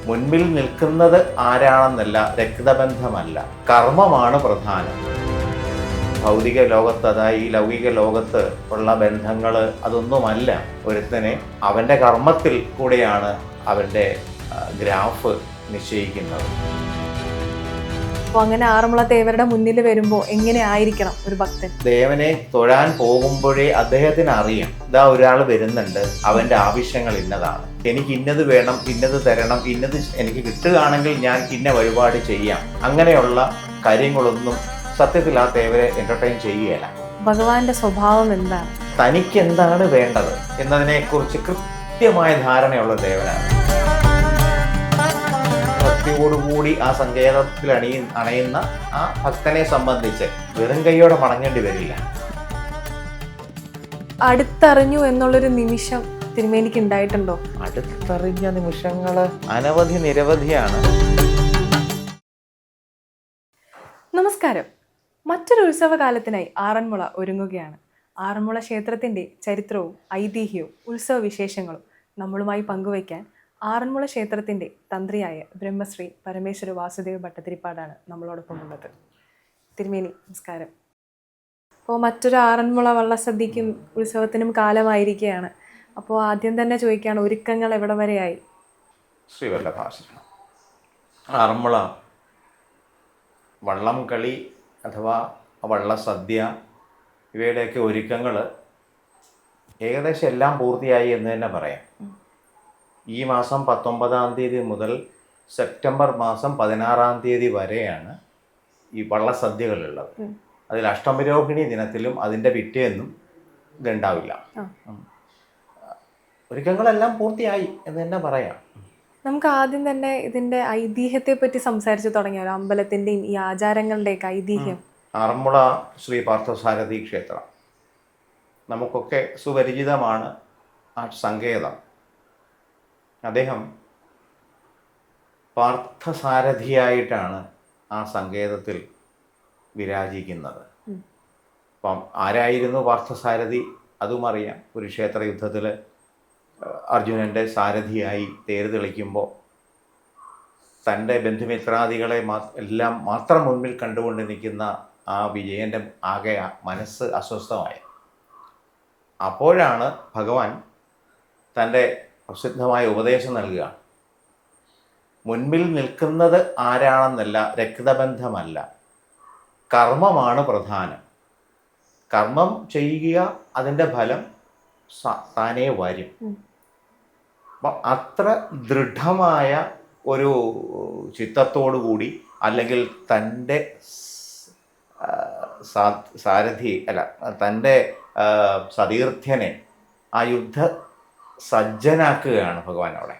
മുൻപിൽ നിൽക്കുന്നത് ആരാണെന്നല്ല, രക്തബന്ധമല്ല, കർമ്മമാണ് പ്രധാനം. ഭൗതിക ലോകത്ത്, അതായത് ഈ ലൗകിക ലോകത്ത് ഉള്ള ബന്ധങ്ങൾ അതൊന്നുമല്ല. ഒരുത്തനെ അവൻ്റെ കർമ്മത്തിൽ കൂടെയാണ് അവൻ്റെ ഗ്രാഫ് നിശ്ചയിക്കുന്നത്. അപ്പോൾ അങ്ങനെ ആറന്മുള തേവരുടെ മുന്നിൽ വരുമ്പോൾ എങ്ങനെ ആയിരിക്കണം ഒരു ഭക്തൻ? ദേവനെ തൊഴാൻ പോകുമ്പോഴേ അദ്ദേഹത്തിന് അറിയാം, ഇതാ ഒരാൾ വരുന്നുണ്ട്, അവൻ്റെ ആവശ്യങ്ങൾ ഇന്നതാണ്, എനിക്ക് ഇന്നത് വേണം, ഇന്നത് തരണം, ഇന്നത് എനിക്ക് കിട്ടുകയാണെങ്കിൽ ഞാൻ ഇന്ന വഴിപാട് ചെയ്യാം. അങ്ങനെയുള്ള കാര്യങ്ങളൊന്നും സത്യത്തിൽ ആ തേവരെ എന്റർടൈൻ ചെയ്യുകയല്ല. ഭഗവാന്റെ സ്വഭാവം എന്താണ്, തനിക്ക് എന്താണ് വേണ്ടത് എന്നതിനെക്കുറിച്ച് കൃത്യമായ ധാരണയുള്ള ദേവനാണ്. ഭക്തിയോടുകൂടി ആ സങ്കേതത്തിൽ അണയുന്ന ആ ഭക്തനെ സംബന്ധിച്ച് വെറും കൈയോടെ മടങ്ങേണ്ടി വരില്ല. അടുത്തറിഞ്ഞു എന്നുള്ളൊരു നിമിഷം തിരുമേനിക്ക് ഉണ്ടായിട്ടുണ്ടോ? അടുത്തറിഞ്ഞ നിമിഷങ്ങൾ അനവധി നിരവധിയാണ്. നമസ്കാരം. മറ്റൊരു ഉത്സവകാലത്തിനായി ആറന്മുള ഒരുങ്ങുകയാണ്. ആറന്മുള ക്ഷേത്രത്തിൻ്റെ ചരിത്രവും ഐതിഹ്യവും ഉത്സവ വിശേഷങ്ങളും നമ്മളുമായി പങ്കുവയ്ക്കാൻ ആറന്മുള ക്ഷേത്രത്തിൻ്റെ തന്ത്രിയായ ബ്രഹ്മശ്രീ പരമേശ്വര വാസുദേവ ഭട്ടതിരിപ്പാടാണ് നമ്മളോടൊപ്പം ഉള്ളത്. തിരുമേനി നമസ്കാരം. അപ്പോൾ മറ്റൊരു ആറന്മുള വള്ളസദ്യക്കും ഉത്സവത്തിനും കാലമായിരിക്കുകയാണ്. അപ്പോൾ ആദ്യം തന്നെ ചോദിക്കുകയാണ്, ഒരുക്കങ്ങൾ എവിടെ വരെയായി? ശ്രീവല്ലഭാഷണം. ആറന്മുള വള്ളം കളി അഥവാ വള്ളസദ്യ ഇവയുടെയൊക്കെ ഒരുക്കങ്ങൾ ഏകദേശം എല്ലാം പൂർത്തിയായി എന്ന് തന്നെ പറയാം. ഈ മാസം 19-ാം തീയതി മുതൽ സെപ്റ്റംബർ മാസം 16-ാം തീയതി വരെയാണ് ഈ വള്ളസദ്യകളുള്ളത്. അതിൽ അഷ്ടമിരോഹിണി ദിനത്തിലും അതിൻ്റെ പിറ്റേന്നും ഇതുണ്ടാവില്ല. ഒരുക്കങ്ങളെല്ലാം പൂർത്തിയായി എന്ന് തന്നെ പറയാം. നമുക്ക് ആദ്യം തന്നെ ഇതിൻ്റെ ഐതിഹ്യത്തെ പറ്റി സംസാരിച്ച് തുടങ്ങിയാലോ? അമ്പലത്തിൻ്റെയും ഈ ആചാരങ്ങളുടെയൊക്കെ ഐതിഹ്യം. ആറന്മുള ശ്രീ പാർത്ഥസാരഥി ക്ഷേത്രം നമുക്കൊക്കെ സുപരിചിതമാണ്. ആ സങ്കേതം, അദ്ദേഹം പാർത്ഥസാരഥിയായിട്ടാണ് ആ സങ്കേതത്തിൽ വിരാജിക്കുന്നത്. അപ്പം ആരായിരുന്നു പാർത്ഥസാരഥി അതും അറിയാം. കുരുക്ഷേത്ര യുദ്ധത്തിൽ അർജുനൻ്റെ സാരഥിയായി തേര് തെളിക്കുമ്പോൾ തൻ്റെ ബന്ധുമിത്രാദികളെ എല്ലാം മാത്രം മുൻപിൽ കണ്ടുകൊണ്ട് നിൽക്കുന്ന ആ വിജയൻ്റെ ആകെ മനസ്സ് അസ്വസ്ഥമായി. അപ്പോഴാണ് ഭഗവാൻ തൻ്റെ പ്രസിദ്ധമായ ഉപദേശം നൽകുക. മുൻപിൽ നിൽക്കുന്നത് ആരാണെന്നല്ല, രക്തബന്ധമല്ല, കർമ്മമാണ് പ്രധാനം. കർമ്മം ചെയ്യുക, അതിൻ്റെ ഫലം താനേ വരും. അപ്പം അത്ര ദൃഢമായ ഒരു ചിത്തത്തോടു കൂടി, അല്ലെങ്കിൽ തൻ്റെ തൻ്റെ സതീർത്ഥ്യനെ ആ യുദ്ധ സജ്ജനാക്കുകയാണ് ഭഗവാൻ അവിടെ.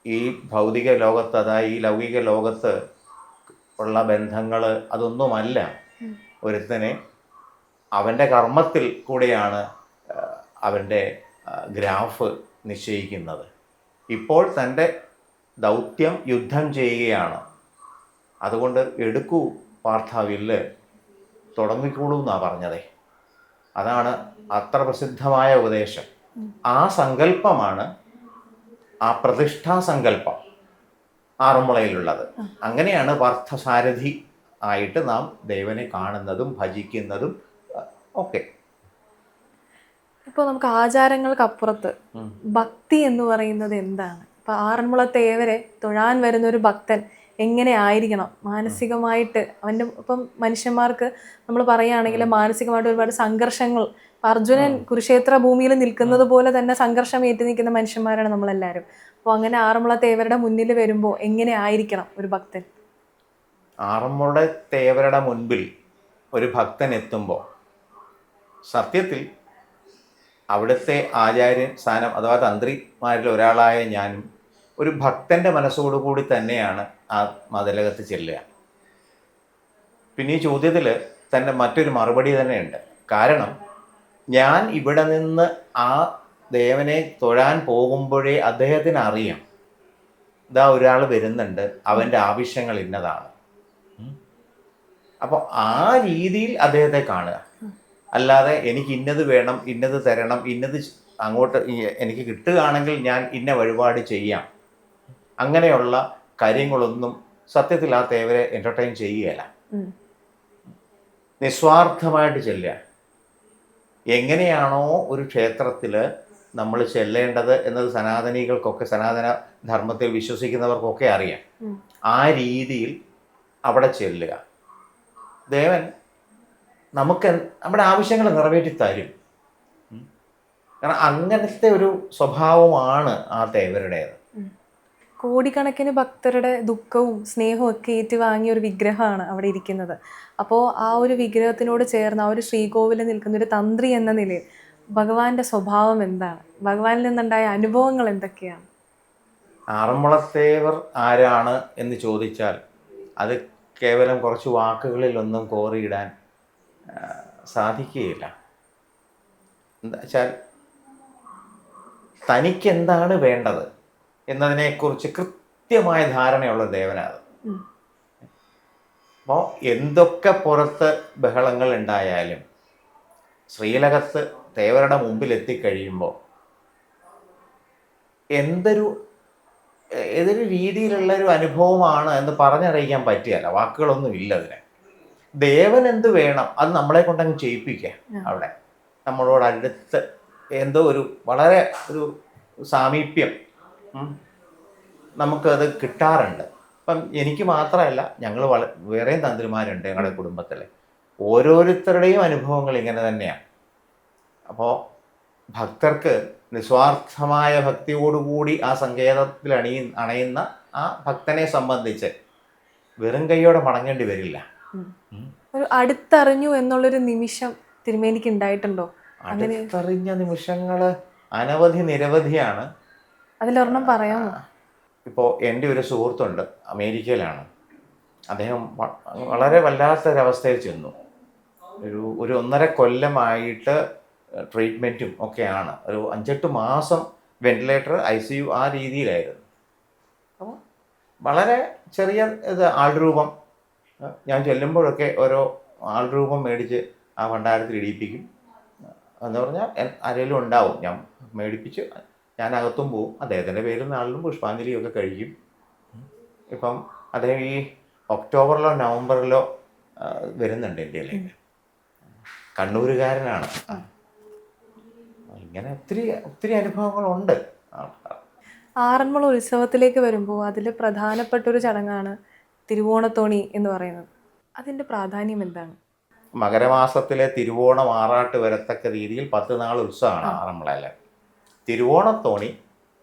ഈ ഭൗതിക ലോകത്ത്, അതായത് ഈ ലൗകിക ലോകത്ത് ഉള്ള ബന്ധങ്ങൾ അതൊന്നുമല്ല. ഒരുത്തനെ അവൻ്റെ കർമ്മത്തിൽ കൂടെയാണ് അവൻ്റെ ഗ്രാഫ് നിശ്ചയിക്കുന്നത്. ഇപ്പോൾ തൻ്റെ ദൗത്യം യുദ്ധം ചെയ്യുകയാണ്. അതുകൊണ്ട് എടുക്കൂ പാർത്ഥാവില്ല്, തുടങ്ങിക്കോളൂ എന്നാണ് പറഞ്ഞതേ. അതാണ് അത്ര പ്രസിദ്ധമായ ഉപദേശം. ആ സങ്കല്പമാണ്, ആ പ്രതിഷ്ഠാ സങ്കല്പം ആറന്മുളയിലുള്ളത്. അങ്ങനെയാണ് പാർത്ഥസാരഥി ആയിട്ട് നാം ദേവനെ കാണുന്നതും ഭജിക്കുന്നതും ഒക്കെ. ഇപ്പോൾ നമുക്ക് ആചാരങ്ങൾക്കപ്പുറത്ത് ഭക്തി എന്ന് പറയുന്നത് എന്താണ്? ഇപ്പം ആറന്മുള തേവരെ തൊഴാൻ വരുന്ന ഒരു ഭക്തൻ എങ്ങനെ ആയിരിക്കണം മാനസികമായിട്ട്? അവൻ്റെ ഇപ്പം മനുഷ്യന്മാർക്ക് നമ്മൾ പറയുകയാണെങ്കിൽ മാനസികമായിട്ട് ഒരുപാട് സംഘർഷങ്ങൾ, അർജുനൻ കുരുക്ഷേത്ര ഭൂമിയിൽ നിൽക്കുന്നത് പോലെ തന്നെ സംഘർഷം ഏറ്റു നിൽക്കുന്ന മനുഷ്യന്മാരാണ് നമ്മളെല്ലാവരും. അപ്പോൾ അങ്ങനെ ആറന്മുള തേവരുടെ മുന്നിൽ വരുമ്പോൾ എങ്ങനെ ആയിരിക്കണം ഒരു ഭക്തൻ? ആറന്മുള തേവരുടെ മുൻപിൽ ഒരു ഭക്തൻ എത്തുമ്പോൾ സത്യത്തിൽ അവിടുത്തെ ആചാര്യൻ സ്ഥാനം അഥവാ തന്ത്രിമാരിൽ ഒരാളായ ഞാനും ഒരു ഭക്തൻ്റെ മനസ്സോടുകൂടി തന്നെയാണ് ആ മതിലകത്ത് ചെല്ലുക. പിന്നെ ഈ ചോദ്യത്തിൽ തന്നെ മറ്റൊരു മറുപടി തന്നെയുണ്ട്. കാരണം ഞാൻ ഇവിടെ നിന്ന് ആ ദേവനെ തൊഴാൻ പോകുമ്പോഴേ അദ്ദേഹത്തിന് അറിയാം, ഇതാ ഒരാൾ വരുന്നുണ്ട്, അവൻ്റെ ആവശ്യങ്ങൾ ഇന്നതാണ്. അപ്പോൾ ആ രീതിയിൽ അദ്ദേഹത്തെ കാണുക. അല്ലാതെ എനിക്ക് ഇന്നത് വേണം, ഇന്നത് തരണം, ഇന്നത് അങ്ങോട്ട് എനിക്ക് കിട്ടുകയാണെങ്കിൽ ഞാൻ ഇന്ന വഴിപാട് ചെയ്യാം. അങ്ങനെയുള്ള കാര്യങ്ങളൊന്നും സത്യത്തിൽ ആ തേവരെ എൻ്റർടൈൻ ചെയ്യുകയല്ല. നിസ്വാർത്ഥമായിട്ട് ചെല്ലുക. എങ്ങനെയാണോ ഒരു ക്ഷേത്രത്തിൽ നമ്മൾ ചെല്ലേണ്ടത് എന്നത് സനാതനികൾക്കൊക്കെ, സനാതന ധർമ്മത്തിൽ വിശ്വസിക്കുന്നവർക്കൊക്കെ അറിയാം. ആ രീതിയിൽ അവിടെ ചെല്ലുക. ദേവൻ നമുക്ക് നമ്മുടെ ആവശ്യങ്ങൾ നിറവേറ്റി തരും. കാരണം അങ്ങനത്തെ ഒരു സ്വഭാവമാണ് ആ തേവരുടേത്. കോടിക്കണക്കിന് ഭക്തരുടെ ദുഃഖവും സ്നേഹവും ഒക്കെ ഏറ്റുവാങ്ങിയ ഒരു വിഗ്രഹമാണ് അവിടെ ഇരിക്കുന്നത്. അപ്പോൾ ആ ഒരു വിഗ്രഹത്തിനോട് ചേർന്ന് ആ ഒരു ശ്രീകോവിലിൽ നിൽക്കുന്ന ഒരു തന്ത്രി എന്ന നിലയിൽ ഭഗവാന്റെ സ്വഭാവം എന്താണ്? ഭഗവാനിൽ നിന്നുണ്ടായ അനുഭവങ്ങൾ എന്തൊക്കെയാണ്? ആറന്മുളത്തേവർ ആരാണ് എന്ന് ചോദിച്ചാൽ അത് കേവലം കുറച്ച് വാക്കുകളിലൊന്നും കോറിയിടാൻ സാധിക്കുകയില്ല. എന്താ വെച്ചാൽ തനിക്കെന്താണ് വേണ്ടത് എന്നതിനെക്കുറിച്ച് കൃത്യമായ ധാരണയുള്ള ദേവനാണ്. അപ്പോൾ എന്തൊക്കെ പുറത്ത് ബഹളങ്ങൾ ഉണ്ടായാലും ശ്രീലകത്ത് തേവരുടെ മുമ്പിൽ എത്തിക്കഴിയുമ്പോൾ ഏതൊരു രീതിയിലുള്ള ഒരു അനുഭവമാണ് എന്ന് പറഞ്ഞറിയിക്കാൻ പറ്റുകയല്ല. വാക്കുകളൊന്നും ഇല്ല അതിന്. ദേവൻ എന്ത് വേണം അത് നമ്മളെ കൊണ്ടങ്ങ് ചെയ്യിപ്പിക്കുക. അവിടെ നമ്മളോട് അടുത്ത് എന്തോ ഒരു വളരെ ഒരു സാമീപ്യം നമുക്കത് കിട്ടാറുണ്ട്. അപ്പം എനിക്ക് മാത്രമല്ല, ഞങ്ങൾ വേറെയും തന്ത്രിമാരുണ്ട് ഞങ്ങളുടെ കുടുംബത്തിൽ. ഓരോരുത്തരുടെയും അനുഭവങ്ങൾ ഇങ്ങനെ തന്നെയാണ്. അപ്പോൾ ഭക്തർക്ക് നിസ്വാർത്ഥമായ ഭക്തിയോടുകൂടി ആ സങ്കേതത്തിൽ അണയുന്ന ആ ഭക്തനെ സംബന്ധിച്ച് വെറും കൈയോടെ മടങ്ങേണ്ടി വരില്ല. ഒരു അടുത്തറിഞ്ഞു എന്നുള്ളൊരു നിമിഷം തിരുമേനിക്ക് ഉണ്ടായിട്ടുണ്ടോ? അടുത്തറിഞ്ഞ നിമിഷങ്ങൾ നിരവധിയാണ്. അതിലൊരെണ്ണം പറയാമോ? ഇപ്പോൾ എൻ്റെ ഒരു സുഹൃത്തുണ്ട്, അമേരിക്കയിലാണ്. അദ്ദേഹം വളരെ വല്ലാത്തൊരവസ്ഥയിൽ ചെന്നു. ഒരു 1.5 കൊല്ലമായിട്ട് ട്രീറ്റ്മെൻറ്റും ഒക്കെയാണ്. ഒരു 5-8 മാസം വെന്റിലേറ്റർ, ICU ആ രീതിയിലായിരുന്നു. അപ്പോൾ വളരെ ചെറിയ ആൾരൂപം, ഞാൻ ചെല്ലുമ്പോഴൊക്കെ ഓരോ ആൾരൂപം മേടിച്ച് ആ ഭണ്ഡാരത്തിൽ ഇടിയിപ്പിക്കും. എന്ന് പറഞ്ഞാൽ ആരെങ്കിലും ഉണ്ടാവും, ഞാൻ മേടിപ്പിച്ച് ഞാൻ അകത്തും പോവും. അദ്ദേഹത്തിൻ്റെ പേരിൽ നാളിലും പുഷ്പാഞ്ജലിയൊക്കെ കഴിക്കും. ഇപ്പം അദ്ദേഹം ഈ ഒക്ടോബറിലോ നവംബറിലോ വരുന്നുണ്ട് ഇന്ത്യയിലേക്ക്. കണ്ണൂരുകാരനാണ്. ഇങ്ങനെ ഒത്തിരി അനുഭവങ്ങളുണ്ട്. ആറന്മുള ഉത്സവത്തിലേക്ക് വരുമ്പോൾ അതിൽ പ്രധാനപ്പെട്ടൊരു ചടങ്ങാണ് തിരുവോണത്തോണി എന്ന് പറയുന്നത്. അതിൻ്റെ പ്രാധാന്യം എന്താണ്? മകരമാസത്തിലെ തിരുവോണം ആറാട്ട് വരത്തക്ക രീതിയിൽ 10 നാൾ ഉത്സവമാണ് ആറന്മുളയിൽ. തിരുവോണത്തോണി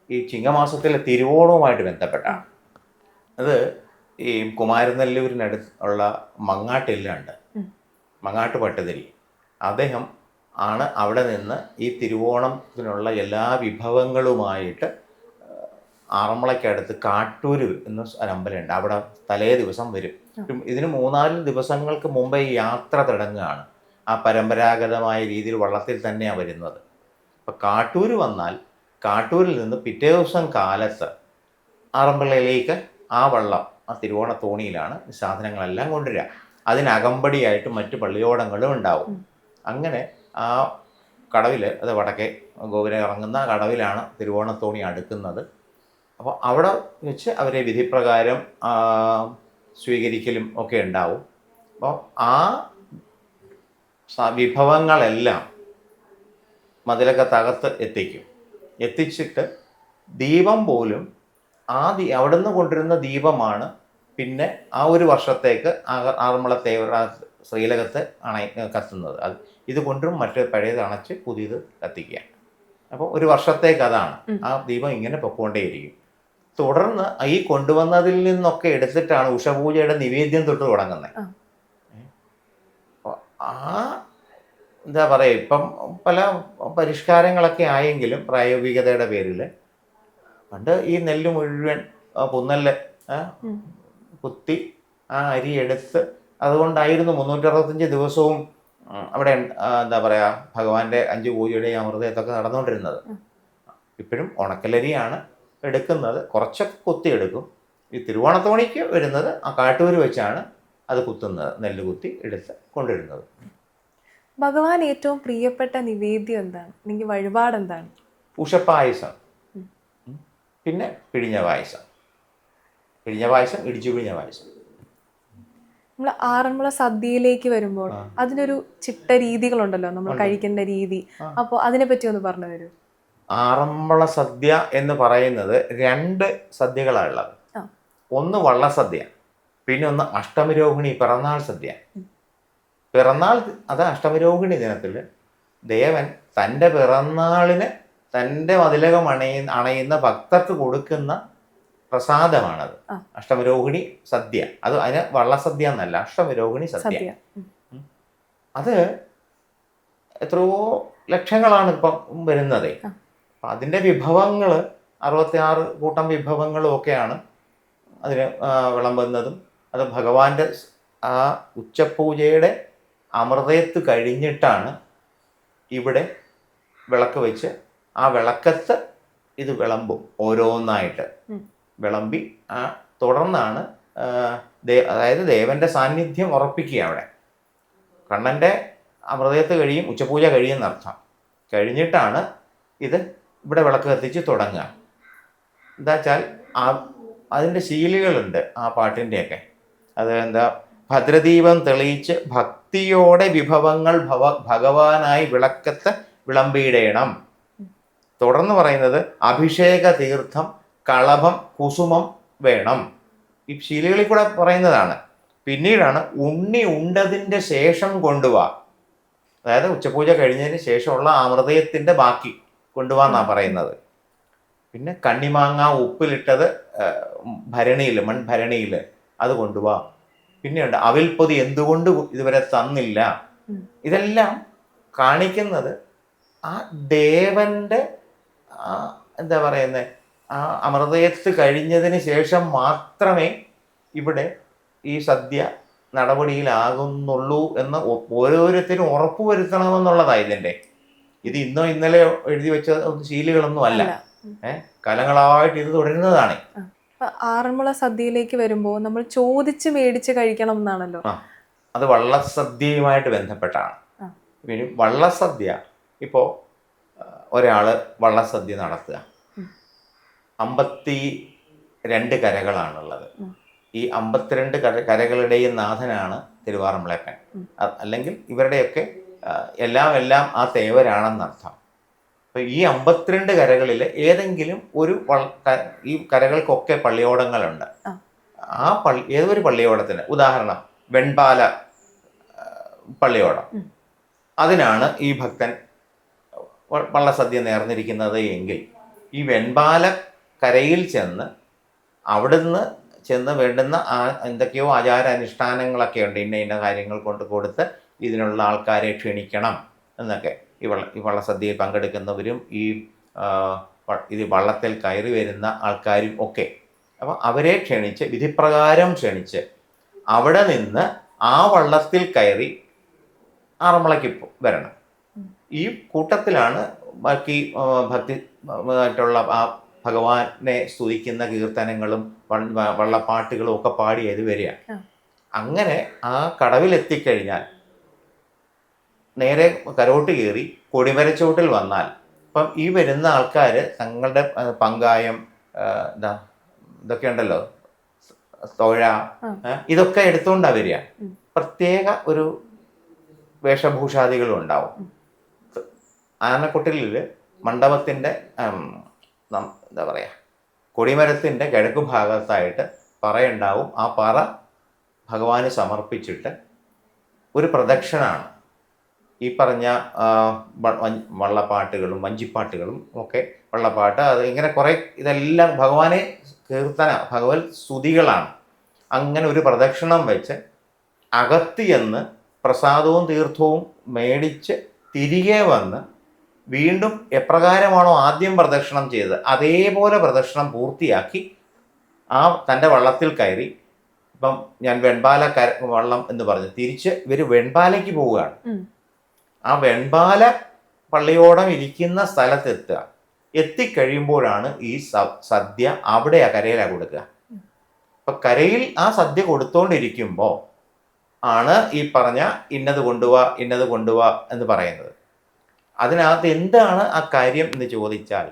ഈ ചിങ്ങമാസത്തിലെ തിരുവോണവുമായിട്ട് ബന്ധപ്പെട്ടാണ്. അത് ഈ കുമാരനെല്ലൂരിനടുത്ത് ഉള്ള മങ്ങാട്ടില്ലുണ്ട്, മങ്ങാട്ട് പട്ടുതിരി. അദ്ദേഹം ആണ് അവിടെ നിന്ന് ഈ തിരുവോണത്തിനുള്ള എല്ലാ വിഭവങ്ങളുമായിട്ട് ആറന്മുളയ്ക്കടുത്ത് കാട്ടൂര് എന്ന ഒരമ്പലമുണ്ട്, അവിടെ തലേ ദിവസം വരും. ഇതിന് 3-4 ദിവസങ്ങൾക്ക് മുമ്പേ ഈ യാത്ര തുടങ്ങുകയാണ്. ആ പരമ്പരാഗതമായ രീതിയിൽ വള്ളത്തിൽ തന്നെയാണ് വരുന്നത്. അപ്പോൾ കാട്ടൂര് വന്നാൽ കാട്ടൂരിൽ നിന്ന് പിറ്റേ ദിവസം കാലത്ത് ആറന്മുളയിലേക്ക് ആ വള്ളം, ആ തിരുവോണത്തോണിയിലാണ് സാധനങ്ങളെല്ലാം കൊണ്ടുവരിക. അതിനകമ്പടിയായിട്ട് മറ്റു പള്ളിയോടങ്ങളും ഉണ്ടാവും. അങ്ങനെ ആ കടവിൽ, അത് വടക്കേ ഗോപുരം ഇറങ്ങുന്ന കടവിലാണ് തിരുവോണത്തോണി അടുക്കുന്നത്. അപ്പോൾ അവിടെ വെച്ച് അവരെ വിധിപ്രകാരം സ്വീകരിക്കലും ഒക്കെ ഉണ്ടാവും. അപ്പോൾ ആ വിഭവങ്ങളെല്ലാം മതിലൊക്കെ തകർത്ത് എത്തിച്ചിട്ട് ദീപം പോലും അവിടെ നിന്ന് കൊണ്ടുവരുന്ന ദീപമാണ് പിന്നെ ആ ഒരു വർഷത്തേക്ക് ആറന്മുള തേവർ ശ്രീലകത്ത് കത്തുന്നത്. ഇത് കൊണ്ടും മറ്റേ പഴയത് അണച്ച് പുതിയത് കത്തിക്കുക. അപ്പോൾ ഒരു വർഷത്തേക്ക് അതാണ്. ആ ദീപം ഇങ്ങനെ പൊക്കോണ്ടേയിരിക്കും. തുടർന്ന് ഈ കൊണ്ടുവന്നതിൽ നിന്നൊക്കെ എടുത്തിട്ടാണ് ഉഷപൂജയുടെ നിവേദ്യം തൊട്ട് തുടങ്ങുന്നത്. അപ്പോൾ എന്താ പറയുക, ഇപ്പം പല പരിഷ്കാരങ്ങളൊക്കെ ആയെങ്കിലും പ്രായോഗികതയുടെ പേരിൽ പണ്ട് ഈ നെല്ല് മുഴുവൻ പുന്നല്ല് കുത്തി ആ അരി എടുത്ത്, അതുകൊണ്ടായിരുന്നു 365 ദിവസവും അവിടെ എന്താ പറയുക ഭഗവാന്റെ 5 പൂജയുടെയും അമൃതത്തൊക്കെ നടന്നുകൊണ്ടിരുന്നത്. ഇപ്പോഴും ഉണക്കലരിയാണ് എടുക്കുന്നത്, കുറച്ചൊക്കെ കുത്തിയെടുക്കും. ഈ തിരുവോണത്തോണിക്ക് വരുന്നത് ആ കാട്ടൂര് വെച്ചാണ് അത് കുത്തുന്നത്, നെല്ല് കുത്തി എടുത്ത് കൊണ്ടുവരുന്നത്. ഭഗവാൻ ഏറ്റവും പ്രിയപ്പെട്ട നിവേദ്യം എന്താണ്, അല്ലെങ്കിൽ വഴിപാട് എന്താണ്? ഉഷപ്പായസം, പിന്നെ പിഴിഞ്ഞ പായസം. പിഴിഞ്ഞ പായസം, ഇടിച്ചു പിഴിഞ്ഞ പായസം. നമ്മൾ ആറന്മുള സദ്യയിലേക്ക് വരുമ്പോൾ അതിനൊരു ചിട്ട രീതികളുണ്ടല്ലോ, നമ്മൾ കഴിക്കേണ്ട രീതി. അപ്പോൾ അതിനെ പറ്റി ഒന്ന് പറഞ്ഞു തരൂ. ആറന്മുള സദ്യ എന്ന് പറയുന്നത് 2 സദ്യകളാണുള്ളത്. ഒന്ന് വള്ളസദ്യ, പിന്നെ ഒന്ന് അഷ്ടമിരോഹിണി പിറന്നാൾ സദ്യ. പിറന്നാൾ അത് അഷ്ടമിരോഹിണി ദിനത്തിൽ ദേവൻ തൻ്റെ പിറന്നാളിന് തൻ്റെ മതിലകം അണയുന്ന ഭക്തർക്ക് കൊടുക്കുന്ന പ്രസാദമാണത് അഷ്ടമിരോഹിണി സദ്യ. അത് അതിന് വള്ളസദ്യ എന്നല്ല, അഷ്ടമിരോഹിണി സദ്യ. അത് എത്രയോ ലക്ഷങ്ങളാണ് ഇപ്പം വരുന്നത്. അപ്പം അതിൻ്റെ വിഭവങ്ങൾ 66 കൂട്ടം വിഭവങ്ങളും ഒക്കെയാണ് അതിന് വിളമ്പുന്നതും. അത് ഭഗവാന്റെ ആ ഉച്ചപൂജയുടെ അമൃതയത്ത് കഴിഞ്ഞിട്ടാണ് ഇവിടെ വിളക്ക് വെച്ച് ആ വിളക്കത്ത് ഇത് വിളമ്പും. ഓരോന്നായിട്ട് വിളമ്പി തുടർന്നാണ് അതായത് ദേവന്റെ സാന്നിധ്യം ഉറപ്പിക്കുക. അവിടെ കണ്ണൻ്റെ അമൃതയത്ത് കഴിയും, ഉച്ചപൂജ കഴിയുന്നർത്ഥം. കഴിഞ്ഞിട്ടാണ് ഇത് ഇവിടെ വിളക്ക് കത്തിച്ച് തുടങ്ങുക. എന്താ വെച്ചാൽ അതിൻ്റെ ശീലുകളുണ്ട് ആ പാട്ടിൻ്റെയൊക്കെ. അത് എന്താ, ഭദ്രദീപം തെളിയിച്ച് ഭക്തിയോടെ വിഭവങ്ങൾ ഭഗവാനായി വിളക്കത്ത് വിളമ്പിയിടേണം. തുടർന്ന് പറയുന്നത് അഭിഷേക തീർത്ഥം, കളഭം, കുസുമം വേണം. ഈ ശീലുകളിൽ കൂടെ പറയുന്നതാണ്. പിന്നീടാണ് ഉണ്ണി ഉണ്ടതിൻ്റെ ശേഷം കൊണ്ടുപോവാ. അതായത് ഉച്ചപൂജ കഴിഞ്ഞതിന് ശേഷമുള്ള അമൃതയത്തിൻ്റെ ബാക്കി കൊണ്ടുപോകാന്നാണ് പറയുന്നത്. പിന്നെ കണ്ണിമാങ്ങ ഉപ്പിലിട്ടത് ഭരണിയിൽ, മൺഭരണിയിൽ അത് കൊണ്ടുപോവാ. പിന്നെയുണ്ട് അവിൽപ്പൊതി എന്തുകൊണ്ട് ഇതുവരെ തന്നില്ല. ഇതെല്ലാം കാണിക്കുന്നത് ആ ദേവന്റെ എന്താ പറയുന്നത്, ആ അമൃതയത്ത് കഴിഞ്ഞതിന് ശേഷം മാത്രമേ ഇവിടെ ഈ സദ്യ നടപടിയിലാകുന്നുള്ളൂ എന്ന് ഓരോരുത്തരും ഉറപ്പുവരുത്തണമെന്നുള്ളതാണ് ഇതിൻ്റെ. ഇത് ഇന്നോ ഇന്നലെ എഴുതി വെച്ച ശീലുകളൊന്നും അല്ല, കാലങ്ങളായിട്ട് ഇത് തുടരുന്നതാണ്. ആറന്മുള സദ്യയിലേക്ക് വരുമ്പോൾ നമ്മൾ ചോദിച്ച് മേടിച്ച് കഴിക്കണം എന്നാണല്ലോ. അത് വള്ളസദ്യയുമായിട്ട് ബന്ധപ്പെട്ടാണ്. പിന്നെ വള്ളസദ്യ ഇപ്പോൾ ഒരാൾ വള്ളസദ്യ നടത്തുക, 52 കരകളാണുള്ളത്. ഈ 52 കരകളുടെയും നാഥനാണ് തിരുവാറന്മുളയപ്പൻ. അല്ലെങ്കിൽ ഇവരുടെയൊക്കെ എല്ലാം ആ തേവരാണെന്നർത്ഥം. അപ്പോൾ ഈ 52 കരകളിൽ ഏതെങ്കിലും ഒരു ഈ കരകൾക്കൊക്കെ പള്ളിയോടങ്ങളുണ്ട്. ആ ഏതൊരു പള്ളിയോടത്തിന്, ഉദാഹരണം വെൺപാല പള്ളിയോടം, അതിനാണ് ഈ ഭക്തൻ വള്ളസദ്യ നേർന്നിരിക്കുന്നത് എങ്കിൽ ഈ വെൺപാല കരയിൽ ചെന്ന് അവിടുന്ന് വേണ്ടുന്ന എന്തൊക്കെയോ ആചാരാനുഷ്ഠാനങ്ങളൊക്കെ ഉണ്ട്. ഇന്ന കാര്യങ്ങൾ കൊണ്ട് കൊടുത്ത് ഇതിനുള്ള ആൾക്കാരെ ക്ഷണിക്കണം എന്നൊക്കെ. ഈ വള്ളസദ്യയിൽ പങ്കെടുക്കുന്നവരും ഇത് വള്ളത്തിൽ കയറി വരുന്ന ആൾക്കാരും ഒക്കെ. അപ്പം അവരെ ക്ഷണിച്ച്, വിധിപ്രകാരം ക്ഷണിച്ച് അവിടെ നിന്ന് ആ വള്ളത്തിൽ കയറി ആറന്മുളയ്ക്ക് വരണം. ഈ കൂട്ടത്തിലാണ് ബാക്കി ഭക്തിയായിട്ടുള്ള ആ ഭഗവാനെ സ്തുതിക്കുന്ന കീർത്തനങ്ങളും വള്ളപ്പാട്ടുകളും ഒക്കെ പാടിയത് വരിക. അങ്ങനെ ആ കടവിലെത്തിക്കഴിഞ്ഞാൽ നേരെ കരോട്ട് കയറി കൊടിമരച്ചോട്ടിൽ വന്നാൽ, ഇപ്പം ഈ വരുന്ന ആൾക്കാർ തങ്ങളുടെ പങ്കായം ഇതൊക്കെ ഉണ്ടല്ലോ, തോഴ, ഇതൊക്കെ എടുത്തുകൊണ്ടാണ് വരിക. പ്രത്യേക ഒരു വേഷഭൂഷാദികളും ഉണ്ടാവും. ആനക്കൊട്ടിലിൽ മണ്ഡപത്തിൻ്റെ എന്താ പറയുക, കൊടിമരത്തിൻ്റെ കിഴക്ക് ഭാഗത്തായിട്ട് പറയുണ്ടാവും. ആ പറ ഭഗവാന് സമർപ്പിച്ചിട്ട് ഒരു പ്രദക്ഷിണമാണ്. ഈ പറഞ്ഞ വള്ളപ്പാട്ടുകളും വഞ്ചിപ്പാട്ടുകളും ഒക്കെ, വള്ളപ്പാട്ട്, അത് ഇങ്ങനെ കുറേ, ഇതെല്ലാം ഭഗവാനെ ഭഗവത് സ്തുതികളാണ്. അങ്ങനെ ഒരു പ്രദക്ഷിണം വെച്ച് അകത്ത് ചെന്ന് പ്രസാദവും തീർത്ഥവും മേടിച്ച് തിരികെ വന്ന് വീണ്ടും എപ്രകാരമാണോ ആദ്യം പ്രദക്ഷിണം ചെയ്തത് അതേപോലെ പ്രദക്ഷിണം പൂർത്തിയാക്കി തൻ്റെ വള്ളത്തിൽ കയറി, ഇപ്പം ഞാൻ വെൺപാല വള്ളം എന്ന് പറഞ്ഞു, തിരിച്ച് ഇവർ വെൺപാലയ്ക്ക് പോവുകയാണ്. ആ വെൺപാല പള്ളിയോടം ഇരിക്കുന്ന സ്ഥലത്തെത്തുക. എത്തിക്കഴിയുമ്പോഴാണ് ഈ സദ്യ അവിടെ കരയിലാണ് കൊടുക്കുക. അപ്പം കരയിൽ ആ സദ്യ കൊടുത്തോണ്ടിരിക്കുമ്പോൾ ആണ് ഈ പറഞ്ഞ ഇന്നത് കൊണ്ടുപോവാ എന്ന് പറയുന്നത്. അതിനകത്ത് എന്താണ് ആ കാര്യം എന്ന് ചോദിച്ചാൽ,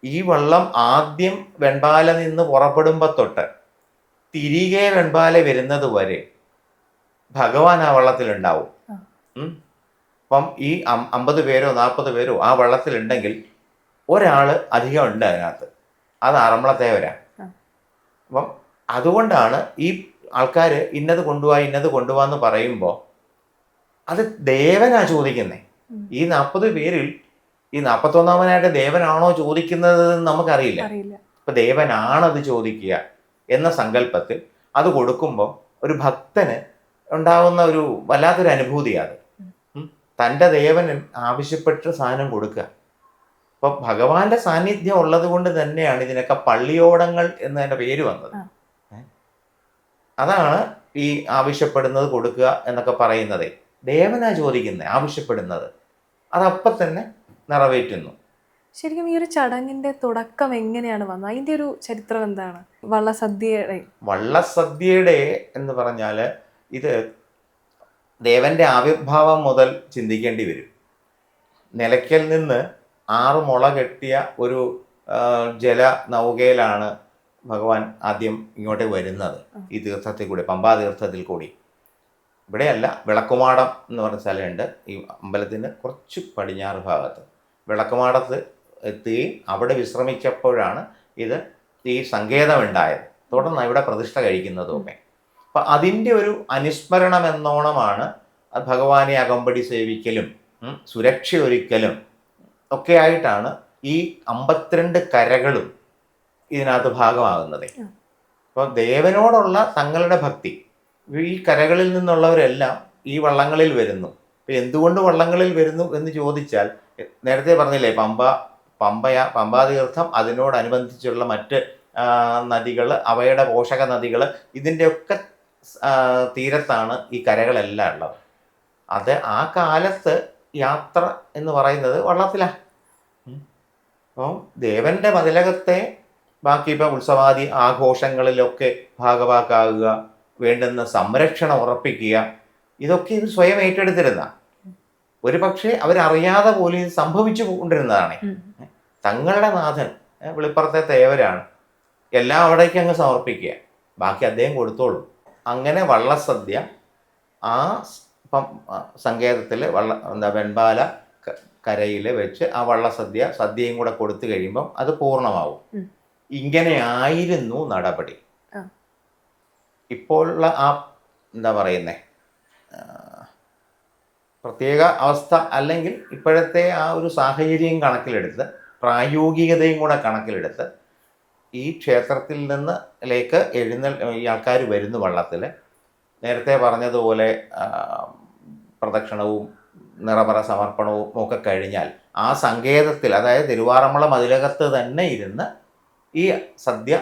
ഈ വള്ളം ആദ്യം വെൺപാല നിന്ന് പുറപ്പെടുമ്പോൾ തൊട്ട് തിരികെ വെൺപാല വരുന്നത് വരെ ഭഗവാൻ ആ വള്ളത്തിലുണ്ടാവും. അപ്പം ഈ 50 പേരോ 40 പേരോ ആ വള്ളത്തിലുണ്ടെങ്കിൽ ഒരാൾ അധികം ഉണ്ട് അതിനകത്ത്, അത് ആറന്മുളത്തേവരാ. അപ്പം അതുകൊണ്ടാണ് ഈ ആൾക്കാർ ഇന്നത് കൊണ്ടുപോവാ ഇന്നത് കൊണ്ടുപോവാന്ന് പറയുമ്പോൾ അത് ദേവനാ ചോദിക്കുന്നത്. ഈ 40 പേരിൽ ഈ 41-വനായിട്ട് ദേവനാണോ ചോദിക്കുന്നത് നമുക്കറിയില്ല. ഇപ്പൊ ദേവനാണത് ചോദിക്കുക എന്ന സങ്കല്പത്തിൽ അത് കൊടുക്കുമ്പോൾ ഒരു ഭക്തന് ഉണ്ടാകുന്ന ഒരു വല്ലാത്തൊരു അനുഭൂതിയാണ്. തൻ്റെ ദേവൻ ആവശ്യപ്പെട്ട സാധനം കൊടുക്കുക. അപ്പൊ ഭഗവാന്റെ സാന്നിധ്യം ഉള്ളത് കൊണ്ട് തന്നെയാണ് ഇതിനൊക്കെ പള്ളിയോടങ്ങൾ എന്നതിൻ്റെ പേര് വന്നത്. അതാണ് ഈ ആവശ്യപ്പെടുന്നത് കൊടുക്കുക എന്നൊക്കെ പറയുന്നത്. ദേവനാ ചോദിക്കുന്നത്, ആവശ്യപ്പെടുന്നത്, അതപ്പം തന്നെ നിറവേറ്റുന്നു. ശരിക്കും ഈ ഒരു ചടങ്ങിന്റെ തുടക്കം എങ്ങനെയാണ് വന്നത്? അതിന്റെ ഒരു ചരിത്രം എന്താണ്? വള്ളസദ്യയുടെ എന്ന് പറഞ്ഞാൽ ഇത് ദേവന്റെ ആവിർഭാവം മുതൽ ചിന്തിക്കേണ്ടി വരും. നിലയ്ക്കൽ നിന്ന് 6 മുള കെട്ടിയ ഒരു ജല നൗകയിലാണ് ഭഗവാൻ ആദ്യം ഇങ്ങോട്ട് വരുന്നത്. ഈ തീർത്ഥത്തിൽ കൂടി, പമ്പാ തീർത്ഥത്തിൽ കൂടി. ഇവിടെയല്ല, വിളക്കുമാടം എന്ന് പറഞ്ഞ സ്ഥലമുണ്ട് ഈ അമ്പലത്തിന് കുറച്ച് പടിഞ്ഞാറ് ഭാഗത്ത്. വിളക്കുമാടത്ത് എത്തുകയും അവിടെ വിശ്രമിച്ചപ്പോഴാണ് ഇത് ഈ സങ്കേതം ഉണ്ടായത്. തുടർന്ന് ഇവിടെ പ്രതിഷ്ഠ കഴിക്കുന്നതുമൊക്കെ. അപ്പം അതിൻ്റെ ഒരു അനുസ്മരണം എന്നോണമാണ് ഭഗവാനെ അകമ്പടി സേവിക്കലും സുരക്ഷയൊരുക്കലും ഒക്കെ ആയിട്ടാണ് ഈ 52 കരകളും ഇതിനകത്ത് ഭാഗമാകുന്നത്. അപ്പോൾ ദേവനോടുള്ള തങ്ങളുടെ ഭക്തി, ഈ കരകളിൽ നിന്നുള്ളവരെല്ലാം ഈ വള്ളങ്ങളിൽ വരുന്നു. ഇപ്പം എന്തുകൊണ്ട് വള്ളങ്ങളിൽ വരുന്നു എന്ന് ചോദിച്ചാൽ, നേരത്തെ പറഞ്ഞില്ലേ, പമ്പാ തീർത്ഥം, അതിനോടനുബന്ധിച്ചുള്ള മറ്റ് നദികൾ, അവയുടെ പോഷക നദികൾ, ഇതിൻ്റെയൊക്കെ തീരത്താണ് ഈ കരകളെല്ലാം ഉള്ളത്. അത് ആ കാലത്ത് യാത്ര എന്ന് പറയുന്നത് വള്ളത്തിലാണ്. അപ്പം ദേവന്റെ മതിലകത്തെ ബാക്കി ഇപ്പം ഉത്സവാദി ആഘോഷങ്ങളിലൊക്കെ ഭാഗവാക്കാവുക, വേണ്ടുന്ന സംരക്ഷണം ഉറപ്പിക്കുക, ഇതൊക്കെ ഇത് സ്വയം ഏറ്റെടുത്തിരുന്ന, ഒരു പക്ഷേ അവരറിയാതെ പോലും ഇത് സംഭവിച്ചു കൊണ്ടിരുന്നതാണ്. തങ്ങളുടെ നാഥൻ വെളിപ്പുറത്തെ തേവരാണ്, എല്ലാം അവിടേക്ക് അങ്ങ് സമർപ്പിക്കുക, ബാക്കി അദ്ദേഹം കൊടുത്തോളും. അങ്ങനെ വള്ളസദ്യ ആ സങ്കേതത്തിൽ വെൺപാല കരയിൽ വെച്ച് ആ സദ്യയും കൂടെ കൊടുത്തു കഴിയുമ്പം അത് പൂർണ്ണമാവും. ഇങ്ങനെയായിരുന്നു നടപടി. ഇപ്പോഴുള്ള ആ എന്താ പറയുന്നേ പ്രത്യേക അവസ്ഥ, അല്ലെങ്കിൽ ഇപ്പോഴത്തെ ആ ഒരു സാഹചര്യം കണക്കിലെടുത്ത്, പ്രായോഗികതയും കൂടെ കണക്കിലെടുത്ത്, ഈ ക്ഷേത്രത്തിൽ നിന്നിലേക്ക് ഈ ആൾക്കാർ വരുന്നു വള്ളത്തിൽ. നേരത്തെ പറഞ്ഞതുപോലെ പ്രദക്ഷിണവും നിറപറ സമർപ്പണവും ഒക്കെ കഴിഞ്ഞാൽ ആ സങ്കേതത്തിൽ, അതായത് തിരുവാറന്മുള മതിലകത്ത് തന്നെ ഇരുന്ന് ഈ സദ്യ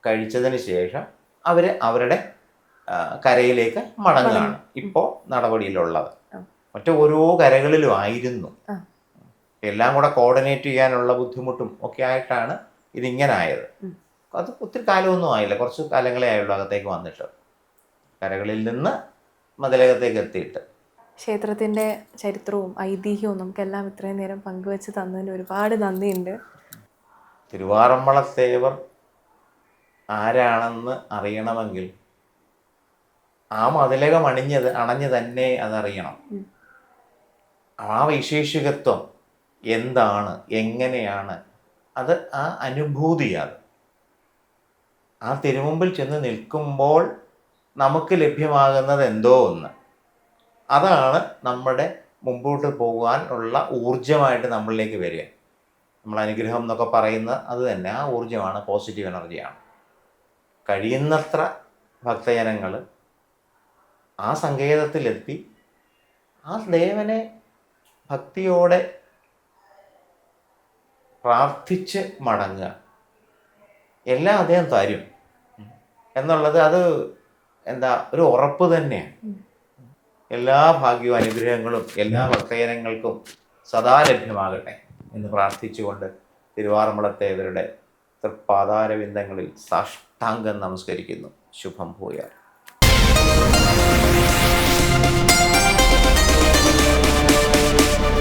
കഴിച്ചതിന് ശേഷം അവർ അവരുടെ കരയിലേക്ക് മടങ്ങുകയാണ് ഇപ്പോൾ നടപടിയിലുള്ളത്. മറ്റു ഓരോ കരകളിലും ആയിരുന്നു. എല്ലാം കൂടെ കോർഡിനേറ്റ് ചെയ്യാനുള്ള ബുദ്ധിമുട്ടും ഒക്കെ ആയിട്ടാണ് ഇതിങ്ങനെ ആയത്. അത് ഒത്തിരി കാലമൊന്നും ആയില്ല, കുറച്ച് കാലങ്ങളെ ആയുള്ളൂ അകത്തേക്ക് വന്നിട്ട്, കരകളിൽ നിന്ന് മതിലകത്തേക്ക് എത്തിയിട്ട്. ക്ഷേത്രത്തിൻ്റെ ചരിത്രവും ഐതിഹ്യവും നമുക്കെല്ലാം ഇത്രയും നേരം പങ്കുവെച്ച് തന്നതിന് ഒരുപാട് നന്ദിയുണ്ട്. തിരുവാറന്മുളത്തേവർ ആരാണെന്ന് അറിയണമെങ്കിൽ ആ മതിലകം അണഞ്ഞ് തന്നെ അതറിയണം. ആ വൈശേഷികത്വം എന്താണ്, എങ്ങനെയാണ്, അത് ആ അനുഭൂതിയാണ്. ആ തിരുമുമ്പിൽ ചെന്ന് നിൽക്കുമ്പോൾ നമുക്ക് ലഭ്യമാകുന്നത് എന്തോ ഒന്ന്, അതാണ് നമ്മുടെ മുമ്പോട്ട് പോകാൻ ഉള്ള ഊർജമായിട്ട് നമ്മളിലേക്ക് വരിക. നമ്മൾ അനുഗ്രഹം എന്നൊക്കെ പറയുന്ന അത് തന്നെ ആ ഊർജമാണ്, പോസിറ്റീവ് എനർജിയാണ്. കഴിയുന്നത്ര ഭക്തജനങ്ങൾ ആ സങ്കേതത്തിലെത്തി ആ ദേവനെ ഭക്തിയോടെ പ്രാർത്ഥിച്ച് മടങ്ങുക, എല്ലാം അദ്ദേഹം തരും എന്നുള്ളത് അത് ഒരു ഉറപ്പ് തന്നെയാണ്. എല്ലാ ഭാഗ്യവും അനുഗ്രഹങ്ങളും എല്ലാ ഭക്തജനങ്ങൾക്കും സദാ ലഭ്യമാകട്ടെ എന്ന് പ്രാർത്ഥിച്ചുകൊണ്ട് തിരുവാറന്മുളത്തേവരുടെ തൃപ്പാദാരവിന്ദങ്ങളിൽ സാഷ്ടാംഗം നമസ്കരിക്കുന്നു. ശുഭം ഭൂയാൽ.